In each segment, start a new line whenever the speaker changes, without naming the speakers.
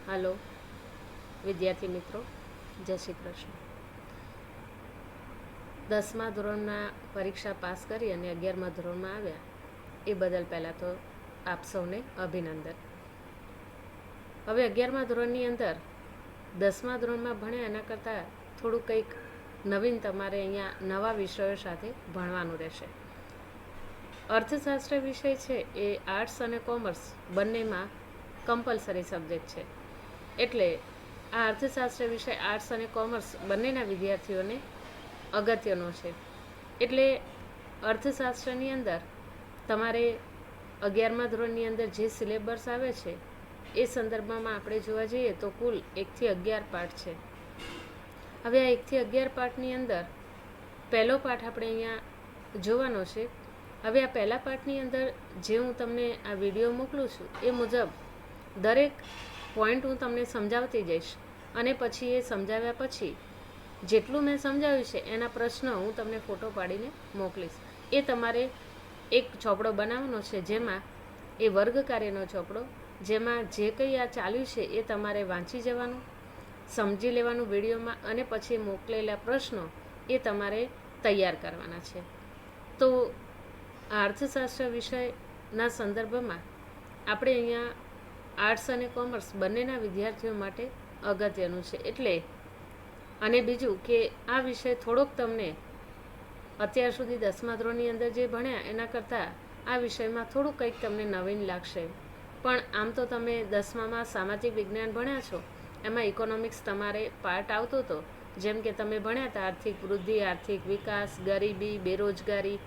હાલો વિદ્યાર્થી મિત્રો, જય શ્રી કૃષ્ણ. 10મા ધોરણના પરીક્ષા પાસ કરી અને 11મા ધોરણમાં આવ્યા એ બદલ પહેલાં તો આપ સૌને અભિનંદન. હવે 11મા ધોરણની અંદર 10મા ધોરણમાં ભણ્યા એના કરતાં થોડું કંઈક નવીન તમારે અહીંયા નવા વિષયો સાથે ભણવાનું રહેશે. અર્થશાસ્ત્ર વિષય છે એ આર્ટ્સ અને કોમર્સ બંનેમાં કમ્પલસરી સબ્જેક્ટ છે. એટલે આ અર્થશાસ્ત્ર વિષય આર્ટ્સ અને કોમર્સ બંનેના વિદ્યાર્થીઓને અગત્યનો છે. એટલે અર્થશાસ્ત્રની અંદર તમારે 11મા ધોરણની અંદર જે સિલેબસ આવે છે એ સંદર્ભમાં આપણે જોવા જઈએ તો કુલ 1 થી 11 પાઠ છે. હવે આ 1 થી 11 પાઠની અંદર પહેલો પાઠ આપણે અહીંયા જોવાનો છે. હવે આ પહેલા પાઠની અંદર જે હું તમને આ વિડીયો મોકલું છું એ મુજબ દરેક પોઈન્ટ હું તમને સમજાવતી જઈશ અને પછી એ સમજાવ્યા પછી જેટલું મેં સમજાવ્યું છે એના પ્રશ્ન હું તમને ફોટો પાડીને મોકલીશ. એ તમારે એક ચોપડો બનાવવાનો છે, જેમાં એ વર્ગ કાર્યનો ચોપડો, જેમાં જે કંઈ આ ચાલ્યું છે એ તમારે વાંચી જવાનું, સમજી લેવાનું વિડીયોમાં, અને પછી મોકલેલા પ્રશ્નો એ તમારે તૈયાર કરવાના છે. તો આ અર્થશાસ્ત્ર વિષયના સંદર્ભમાં આપણે અહીંયા આર્ટ્સ અને કોમર્સ બંનેના વિદ્યાર્થીઓ માટે અગત્યનું છે. એટલે અને બીજું કે આ વિષય થોડોક તમને અત્યાર સુધી 10મા ધોરણની અંદર જે ભણ્યા એના કરતાં આ વિષયમાં થોડું કંઈક તમને નવીન લાગશે. પણ આમ તો તમે 10મામાં સામાજિક વિજ્ઞાન ભણ્યા છો, એમાં ઇકોનોમિક્સ તમારે પાર્ટ આવતો હતો. જેમ કે તમે ભણ્યા હતા આર્થિક વૃદ્ધિ, આર્થિક વિકાસ, ગરીબી, બેરોજગારી,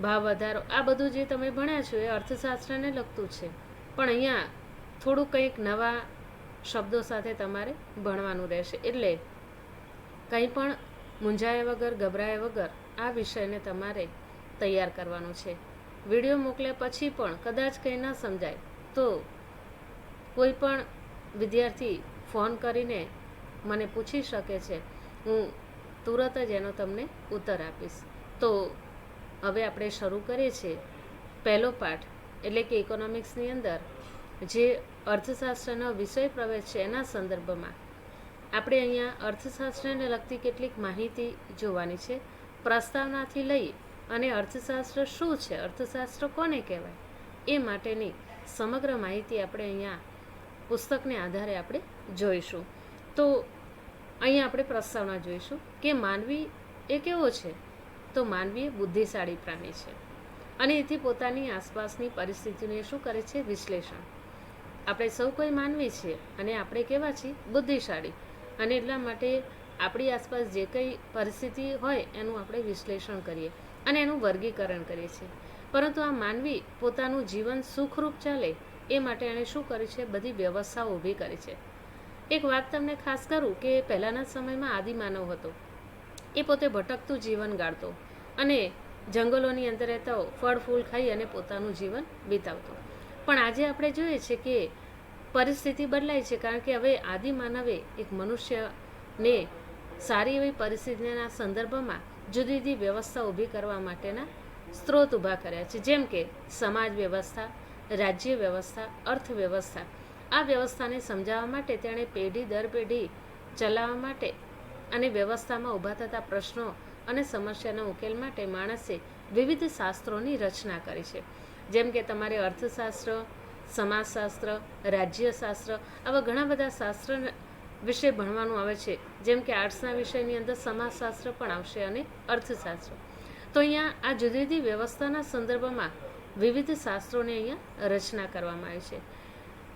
ભાવ વધારો, આ બધું જે તમે ભણ્યા છો એ અર્થશાસ્ત્રને લગતું છે. પણ અહીંયા થોડું કંઈક નવા શબ્દો સાથે તમારે ભણવાનું રહેશે. એટલે કંઈ પણ મૂંઝાયા વગર, ગભરાયા વગર આ વિષયને તમારે તૈયાર કરવાનો છે. વિડીયો મોકલ્યા પછી પણ કદાચ કંઈ ન સમજાય તો કોઈ પણ વિદ્યાર્થી ફોન કરીને મને પૂછી શકે છે, હું તુરત જ એનો તમને ઉત્તર આપીશ. તો હવે આપણે શરૂ કરીએ છીએ પહેલો પાઠ, એટલે કે ઇકોનોમિક્સની અંદર જે અર્થશાસ્ત્રનો વિષય પ્રવેશ છે એના સંદર્ભમાં આપણે અહીંયા અર્થશાસ્ત્રને લગતી કેટલીક માહિતી જોવાની છે. પ્રસ્તાવનાથી લઈ અને અર્થશાસ્ત્ર શું છે, અર્થશાસ્ત્ર કોને કહેવાય, એ માટેની સમગ્ર માહિતી આપણે અહીંયા પુસ્તકને આધારે આપણે જોઈશું. તો અહીંયા આપણે પ્રસ્તાવના જોઈશું કે માનવી એ કેવો છે. તો માનવી એ બુદ્ધિશાળી પ્રાણી છે અને એથી પોતાની આસપાસની પરિસ્થિતિને શું કરે છે, વિશ્લેષણ. આપણે સૌ કોઈ માનવી છીએ અને આપણે કેવા છીએ, બુદ્ધિશાળી, અને એટલા માટે આપણી આસપાસ જે કંઈ પરિસ્થિતિ હોય એનું આપણે વિશ્લેષણ કરીએ અને એનું વર્ગીકરણ કરીએ છીએ. પરંતુ આ માનવી પોતાનું જીવન સુખરૂપ ચાલે એ માટે એણે શું કર્યું છે, બધી વ્યવસ્થાઓ ઊભી કરી છે. એક વાત તમને ખાસ કરું કે પહેલાંના સમયમાં આદિમાનવ હતો, એ પોતે ભટકતું જીવન ગાળતો અને જંગલોની અંદર રહેતો, ફળ ફૂલ ખાઈ અને પોતાનું જીવન વિતાવતો. પણ આજે આપણે જોઈએ છીએ કે પરિસ્થિતિ બદલાય છે, કારણ કે હવે આદિમાનવે એક મનુષ્યને સારી એવી પરિસ્થિતિના સંદર્ભમાં જુદી જુદી વ્યવસ્થા ઊભી કરવા માટેના સ્ત્રોત ઊભા કર્યા છે. જેમ કે સમાજ વ્યવસ્થા, રાજ્ય વ્યવસ્થા, અર્થવ્યવસ્થા. આ વ્યવસ્થાને સમજાવવા માટે તેણે પેઢી દર પેઢી ચલાવવા માટે અને વ્યવસ્થામાં ઊભા થતા પ્રશ્નો અને સમસ્યાના ઉકેલ માટે માણસે વિવિધ શાસ્ત્રોની રચના કરી છે. જેમ કે તમારે અર્થશાસ્ત્ર, સમાજશાસ્ત્ર, રાજ્યશાસ્ત્ર, આવા ઘણા બધા શાસ્ત્ર વિશે ભણવાનું આવે છે. જેમ કે આર્ટ્સના વિષયની અંદર સમાજશાસ્ત્ર પણ આવશે અને અર્થશાસ્ત્ર. તો અહીંયા આ જુદી જુદી વ્યવસ્થાના સંદર્ભમાં વિવિધ શાસ્ત્રોની અહીંયા રચના કરવામાં આવી છે.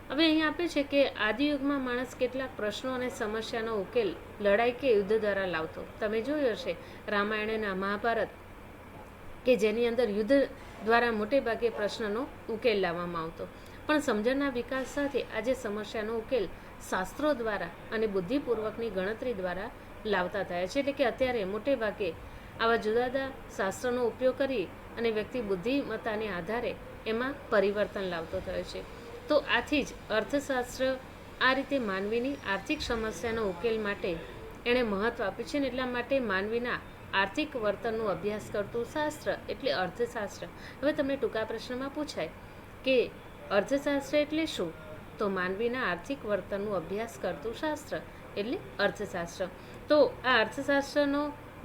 હવે અહીંયા આપે છે કે આદિયુગમાં માણસ કેટલાક પ્રશ્નો અને સમસ્યાનો ઉકેલ લડાઈ કે યુદ્ધ દ્વારા લાવતો. તમે જોયું હશે રામાયણ અને મહાભારત, કે જેની અંદર યુદ્ધ દ્વારા મોટે ભાગે પ્રશ્નનો ઉકેલ લાવવામાં આવતો. પણ સમજણના વિકાસ સાથે આજે સમસ્યાનો ઉકેલ શાસ્ત્રો દ્વારા અને બુદ્ધિપૂર્વકની ગણતરી દ્વારા લાવતા થયા છે. એટલે કે અત્યારે મોટે ભાગે આવા જુદા જુદા શાસ્ત્રનો ઉપયોગ કરી અને વ્યક્તિ બુદ્ધિમત્તાને આધારે એમાં પરિવર્તન લાવતો થયો છે. તો આથી જ અર્થશાસ્ત્ર આ રીતે માનવીની આર્થિક સમસ્યાનો ઉકેલ માટે એણે મહત્ત્વ આપ્યું છે. ને એટલા માટે માનવીના આર્થિક વર્તનનો અભ્યાસ કરતું શાસ્ત્ર એટલે અર્થશાસ્ત્ર. હવે તમને ટૂંકા પ્રશ્નમાં પૂછાય કે અર્થશાસ્ત્ર એટલે શું, તો માનવીના આર્થિક વર્તનનું અભ્યાસ કરતું શાસ્ત્ર એટલે અર્થશાસ્ત્ર. તો આ અર્થશાસ્ત્રનો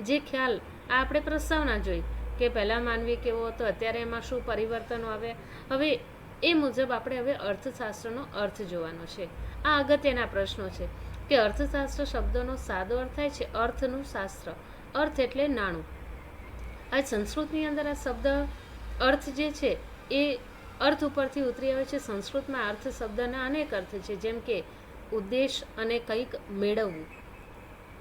જે ખ્યાલ આ આપણે પ્રસ્તાવના જોઈ કે પહેલાં માનવી કેવો હતો, અત્યારે એમાં શું પરિવર્તનો આવ્યા. હવે એ મુજબ આપણે હવે અર્થશાસ્ત્રનો અર્થ જોવાનો છે. આ અગત્યના પ્રશ્નો છે કે અર્થશાસ્ત્ર શબ્દનો સાદો અર્થ થાય છે અર્થનું શાસ્ત્ર. અર્થ એટલે નાણું. આ સંસ્કૃતની અંદર આ શબ્દ અર્થ જે છે એ અર્થ ઉપરથી ઉતરી આવે છે. સંસ્કૃતમાં અર્થ શબ્દના અનેક અર્થ છે, જેમ કે ઉદ્દેશ અને કંઈક મેળવવું.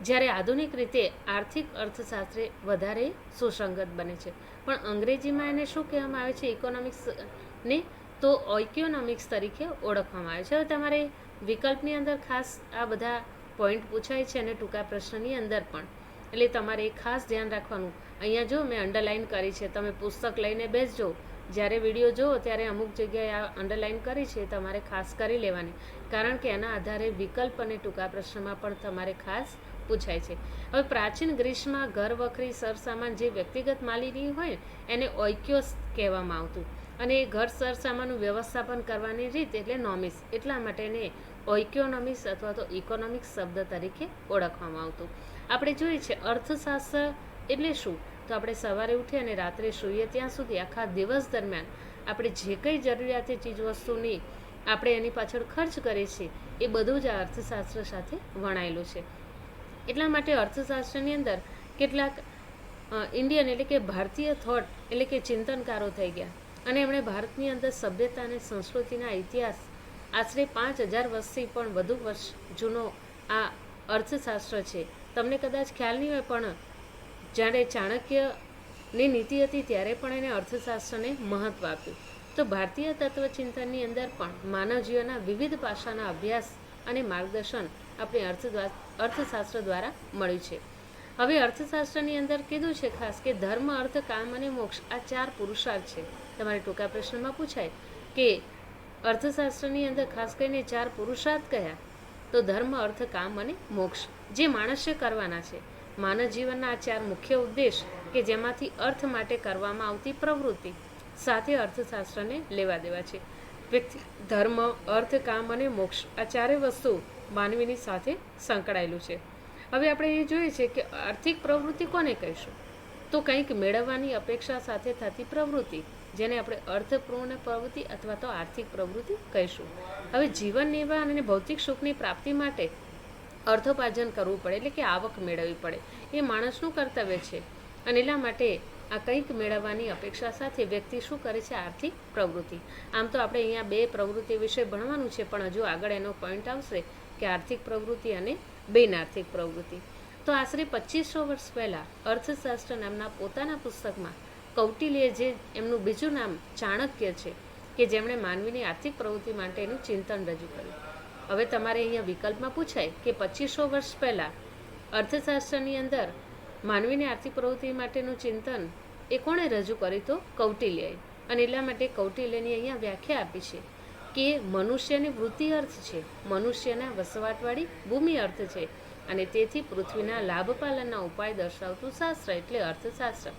જ્યારે આધુનિક રીતે આર્થિક અર્થશાસ્ત્રે વધારે સુસંગત બને છે. પણ અંગ્રેજીમાં એને શું કહેવામાં આવે છે? ઇકોનોમિક્સને તો ઇકોનોમિક્સ તરીકે ઓળખવામાં આવે છે. હવે તમારે વિકલ્પની અંદર ખાસ આ બધા પોઈન્ટ પૂછાય છે અને ટૂંકા પ્રશ્નની અંદર પણ, એટલે તમારે ખાસ ધ્યાન રાખવાનું. અહીંયા જો મેં અંડરલાઇન કરી છે, તમે પુસ્તક લઈને બેસજો, જ્યારે વિડીયો જુઓ ત્યારે અમુક જગ્યાએ આ અંડરલાઇન કરી છે તમારે ખાસ કરી લેવાની, કારણ કે એના આધારે વિકલ્પ અને ટૂંકા પ્રશ્નમાં પણ તમારે ખાસ પૂછાય છે. હવે પ્રાચીન ગ્રીસમાં ઘર વખરી સરસામાન જે વ્યક્તિગત માલિકી હોય એને ઓઇક્યોસ કહેવામાં આવતું, અને એ ઘર સરસામાનનું વ્યવસ્થાપન કરવાની રીત એટલે નોમિસ. એટલા માટે એને ઓઇકોનોમિક્સ અથવા તો ઇકોનોમિક્સ શબ્દ તરીકે ઓળખવામાં આવતું. આપણે જોઈએ છે અર્થશાસ્ત્ર એટલે શું? તો આપણે સવારે ઉઠીએ અને રાત્રે સૂઈએ ત્યાં સુધી આખા દિવસ દરમિયાન આપણે જે કંઈ જરૂરિયાતી ચીજવસ્તુની આપણે એની પાછળ ખર્ચ કરીએ છીએ એ બધું જ આ અર્થશાસ્ત્ર સાથે વણાયેલું છે. એટલા માટે અર્થશાસ્ત્રની અંદર કેટલાક ઇન્ડિયન એટલે કે ભારતીય થોટ એટલે કે ચિંતનકારો થઈ ગયા, અને એમણે ભારતની અંદર સભ્યતા અને સંસ્કૃતિના ઇતિહાસ આશરે 5000 વર્ષથી પણ વધુ વર્ષ જૂનો આ અર્થશાસ્ત્ર છે. તમને કદાચ ખ્યાલ નહીં હોય, પણ જ્યારે ચાણક્યની નીતિ હતી ત્યારે પણ એને અર્થશાસ્ત્રને મહત્ત્વ આપ્યું. તો ભારતીય તત્વચિંતનની અંદર પણ માનવ જીવનના વિવિધ પાસાના અભ્યાસ અને માર્ગદર્શન આપણે અર્થશાસ્ત્ર દ્વારા મળ્યું છે. હવે અર્થશાસ્ત્રની અંદર કીધું છે ખાસ કે ધર્મ, અર્થ, કામ અને મોક્ષ આ 4 પુરુષાર્થ છે. તમારે ટૂંકા પ્રશ્નમાં પૂછાય કે અર્થશાસ્ત્રની અંદર ખાસ કરીને 4 પુરુષાર્થ કયા? તો ધર્મ, અર્થ, કામ અને મોક્ષ, જે માણસે કરવાના છે. માનવ જીવનના આ 4 મુખ્ય ઉદ્દેશ કે જેમાંથી અર્થ માટે કરવામાં આવતી પ્રવૃત્તિ સાથે અર્થશાસ્ત્રને લેવા દેવા છે. વ્યક્તિ ધર્મ, અર્થ, કામ અને મોક્ષ આ 4 વસ્તુ માનવીની સાથે સંકળાયેલું છે. હવે આપણે એ જોઈએ છે કે આર્થિક પ્રવૃત્તિ કોને કહીશું? તો કંઈક મેળવવાની અપેક્ષા સાથે થતી પ્રવૃત્તિ, જેને આપણે અર્થપૂર્ણ પ્રવૃત્તિ અથવા તો આર્થિક પ્રવૃત્તિ કહીશું. હવે જીવન નિર્વાહ અને ભૌતિક સુખની પ્રાપ્તિ માટે અર્થોપાર્જન કરવું પડે, એટલે કે આવક મેળવવી પડે. એ માણસનું કર્તવ્ય છે, અને એટલા માટે આ કંઈક મેળવવાની અપેક્ષા સાથે વ્યક્તિ શું કરે છે? આર્થિક પ્રવૃત્તિ. આમ તો આપણે અહીંયા 2 પ્રવૃત્તિ વિશે ભણવાનું છે, પણ હજુ આગળ એનો પોઈન્ટ આવશે કે આર્થિક પ્રવૃત્તિ અને બિન આર્થિક પ્રવૃત્તિ. તો આશરે 2500 વર્ષ પહેલાં અર્થશાસ્ત્ર નામના પોતાના પુસ્તકમાં કૌટિલ્યે, જે એમનું બીજું નામ ચાણક્ય છે, કે જેમણે માનવીની આર્થિક પ્રવૃત્તિ માટેનું ચિંતન રજૂ કર્યું. હવે તમારે અહીંયા વિકલ્પમાં પૂછાય કે 2500 વર્ષ પહેલાં અર્થશાસ્ત્રની અંદર માનવીની આર્થિક પ્રવૃત્તિ માટેનું ચિંતન એ કોણે રજૂ કર્યું? તો કૌટિલ્યએ. અને એટલા માટે કૌટિલ્યની અહીંયા વ્યાખ્યા આપી છે કે મનુષ્યની વૃત્તિ અર્થ છે, મનુષ્યના વસવાટવાળી ભૂમિ અર્થ છે, અને તેથી પૃથ્વીના લાભપાલનના ઉપાય દર્શાવતું શાસ્ત્ર એટલે અર્થશાસ્ત્ર.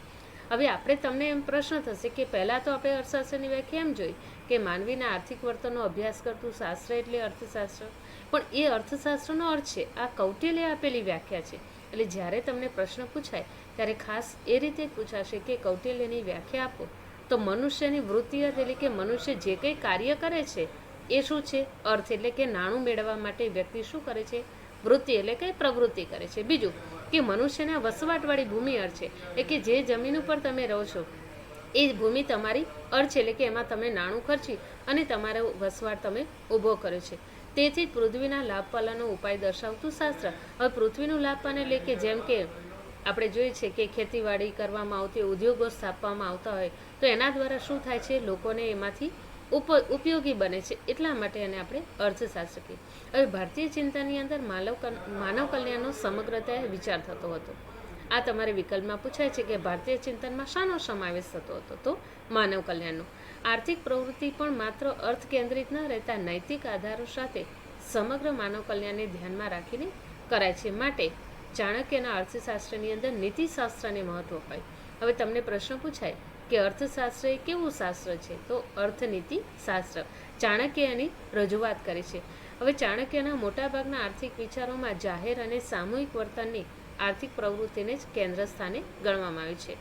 હવે આપણે તમને એમ પ્રશ્ન થશે કે પહેલાં તો આપણે અર્થશાસ્ત્રની વ્યાખ્યા એમ જોઈ કે માનવીના આર્થિક વર્તનનો અભ્યાસ કરતું શાસ્ત્ર એટલે અર્થશાસ્ત્ર, પણ એ અર્થશાસ્ત્રનો અર્થ છે આ કૌટિલ્યે આપેલી વ્યાખ્યા છે. એટલે જ્યારે તમને પ્રશ્ન પૂછાય ત્યારે ખાસ એ રીતે જ પૂછાશે કે કૌટિલ્યની વ્યાખ્યા આપો. તો મનુષ્યની વૃત્તિ અર્થ એટલે કે મનુષ્ય જે કંઈ કાર્ય કરે છે એ શું છે? અર્થ એટલે કે નાણું મેળવવા માટે વ્યક્તિ શું કરે છે? વૃત્તિ એટલે કે પ્રવૃત્તિ કરે છે. બીજું કે મનુષ્યના વસવાટવાળી ભૂમિ અર્થ છે, એટલે કે જે જમીન ઉપર તમે રહો છો એ ભૂમિ તમારી અર્થ છે, એટલે કે એમાં તમે નાણું ખર્ચી અને તમારો વસવાટ તમે ઊભો કર્યો છે. તેથી જ પૃથ્વીના લાભપાલનનો ઉપાય દર્શાવતું શાસ્ત્ર. હવે પૃથ્વીનું લાભપાલન એટલે કે જેમ કે આપણે જોઈએ છે કે ખેતીવાડી કરવામાં આવતી, ઉદ્યોગો સ્થાપવામાં આવતા હોય, તો એના દ્વારા શું થાય છે? લોકોને એમાંથી ઉપયોગી બને છે, એટલા માટે એને આપણે અર્થશાસ્ત્ર કહીએ. હવે ભારતીય ચિંતનની અંદર માનવ કલ્યાણનો સમગ્રતાએ વિચાર થતો હતો. આ તમારે વિકલ્પમાં પૂછાય છે કે ભારતીય ચિંતનમાં શાનો સમાવેશ થતો હતો? તો માનવ કલ્યાણનો. આર્થિક પ્રવૃત્તિ પણ માત્ર અર્થ કેન્દ્રિત ન રહેતા નૈતિક આધારો સાથે સમગ્ર માનવ કલ્યાણને ધ્યાનમાં રાખીને કરાય છે. માટે ચાણક્યના અર્થશાસ્ત્રની અંદર નીતિશાસ્ત્રને મહત્વ હોય. હવે તમને પ્રશ્ન પૂછાય કે અર્થશાસ્ત્ર એ કેવું શાસ્ત્ર છે? તો અર્થનીતિ શાસ્ત્ર. ચાણક્ય એની રજૂઆત કરી છે. હવે ચાણક્યના મોટાભાગના આર્થિક વિચારોમાં જાહેર અને સામૂહિક વર્તનની આર્થિક પ્રવૃત્તિને જ કેન્દ્ર સ્થાને ગણવામાં આવી છે.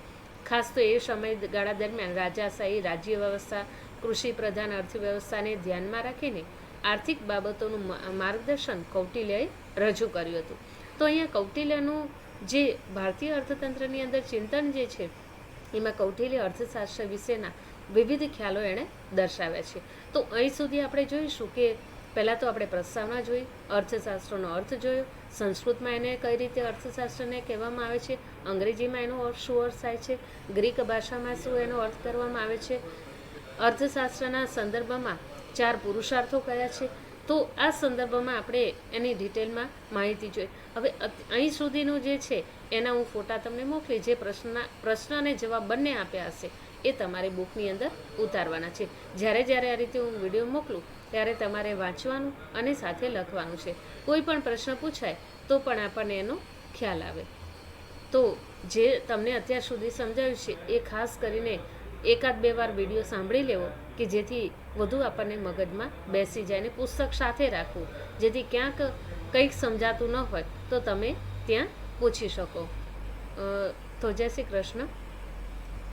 ખાસ તો એ સમયગાળા દરમિયાન રાજાશાહી રાજ્ય વ્યવસ્થા, કૃષિ પ્રધાન અર્થવ્યવસ્થાને ધ્યાનમાં રાખીને આર્થિક બાબતોનું માર્ગદર્શન કૌટિલ્યએ રજૂ કર્યું હતું. તો અહીંયા કૌટિલ્યનું જે ભારતીય અર્થતંત્રની અંદર ચિંતન જે છે એમાં કૌટિલ્ય અર્થશાસ્ત્ર વિશેના વિવિધ ખ્યાલો એણે દર્શાવ્યા છે. તો અહીં સુધી આપણે જોઈશું કે પહેલાં તો આપણે પ્રસ્તાવના જોઈ, અર્થશાસ્ત્રનો અર્થ જોયો, સંસ્કૃતમાં એને કઈ રીતે અર્થશાસ્ત્રને કહેવામાં આવે છે, અંગ્રેજીમાં એનો શું અર્થ થાય છે, ગ્રીક ભાષામાં શું એનો અર્થ કરવામાં આવે છે, અર્થશાસ્ત્રના સંદર્ભમાં 4 પુરુષાર્થો કયા છે. તો આ સંદર્ભમાં આપણે એની ડિટેલમાં માહિતી જોઈ. હવે અહીં સુધીનું જે છે એના હું ફોટા તમને મોકલી, જે પ્રશ્ન અને જવાબ બંને આપ્યા હશે એ તમારે બુકની અંદર ઉતારવાના છે. જ્યારે જ્યારે આ રીતે હું વિડીયો મોકલું ત્યારે તમારે વાંચવાનું અને સાથે લખવાનું છે. કોઈ પણ પ્રશ્ન પૂછાય તો પણ આપણને એનો ખ્યાલ આવે. તો જે તમને અત્યાર સુધી સમજાવ્યું છે એ ખાસ કરીને 1-2 વાર વિડીયો સાંભળી લેવો કે જેથી વધુ આપણને મગજમાં બેસી જાય, ને પુસ્તક સાથે રાખવું જેથી ક્યાંક કંઈક સમજાતું ન હોય તો તમે ત્યાં પૂછી શકો. તો જય શ્રી કૃષ્ણ.